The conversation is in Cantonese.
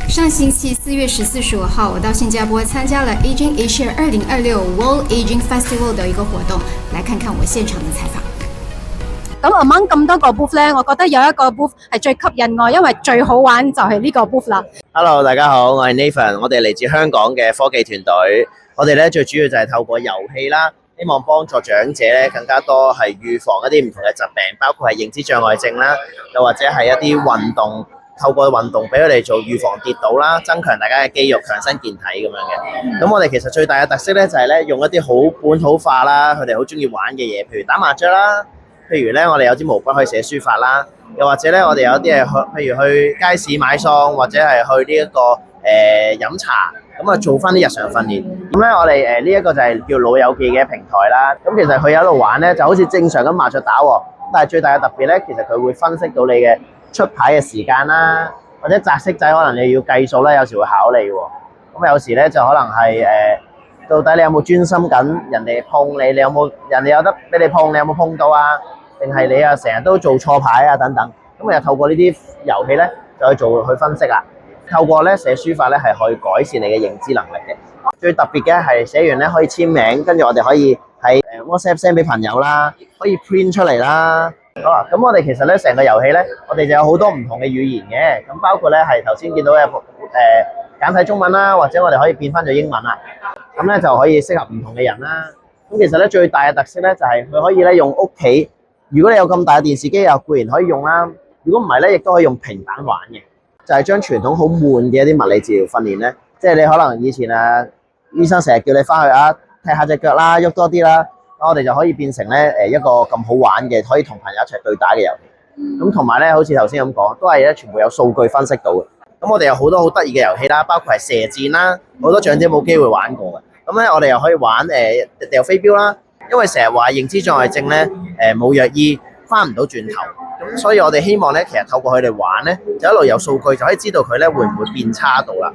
上星期4月14、15號，我到新加坡參加了 Aging Asia 2026 World Aging Festival 的一個活動，來看看我現場的採訪。咁 among 咁多個 booth 咧，我覺得有一個 booth 係最吸引我，因為最好玩就係呢個 booth 啦。Hello， 大家好，我係 Nathan， 我哋嚟自香港嘅科技團隊。我哋咧最主要就係透過遊戲啦，希望幫助長者咧更加多係預防一啲唔同嘅疾病，包括係認知障礙症啦，又或者係一啲運動，透過運動俾佢哋做預防跌倒啦，增強大家嘅肌肉，強身健體咁樣嘅。咁我哋其實最大嘅特色咧就係咧用一啲好本土化啦，佢哋好中意玩嘅嘢，譬如打麻雀啦。譬如咧，我哋有支毛筆可以寫書法啦，又或者咧，我哋有啲係譬如去街市買餸，或者係去呢一個飲茶，咁啊做翻啲日常訓練。咁咧，我哋呢一個就係叫老友記嘅平台啦。咁其實佢有喺度玩咧，就好似正常咁麻雀打喎。但係最大嘅特別咧，其實佢會分析到你嘅出牌嘅時間啦，或者擲色仔可能你要計數啦，有時會考你喎。咁有時咧就可能係到底你有冇專心緊？人哋碰你，你有冇人哋有得俾你碰？你有冇碰到啊？定係你啊成日都做錯牌啊等等？咁又透過呢啲遊戲咧，就去分析啦。透過咧寫書法咧，係可以改善你嘅認知能力嘅。最特別嘅係寫完咧可以簽名，跟住我哋可以喺WhatsApp send 俾朋友啦，可以 print 出嚟啦。好啦，咁我哋其實咧成個遊戲咧，我哋就有好多唔同嘅語言嘅，咁包括咧係頭先見到嘅簡體中文啦，或者我哋可以變翻做英文啦。咁咧就可以適合唔同嘅人啦。咁其實咧最大嘅特色咧就係佢可以咧用屋企，如果你有咁大嘅電視機又固然可以用啦。如果唔係咧，亦都可以用平板玩嘅。就係將傳統好悶嘅一啲物理治療訓練咧，即係你可能以前醫生成日叫你翻去踢下隻腳啦，喐多啲啦，我哋就可以變成咧一個咁好玩嘅，可以同朋友一齊對打嘅遊戲。咁同埋咧，好似頭先咁講，都係咧全部有數據分析到嘅。咁我哋有好多好得意嘅遊戲啦，包括係射箭啦，好多長者冇機會玩過嘅。咁咧，我哋又可以玩掉飛鏢啦，因為成日話認知障礙症咧冇藥醫，翻唔到轉頭。咁所以我哋希望咧，其實透過佢哋玩咧，就一路有數據就可以知道佢咧會唔會變差到啦。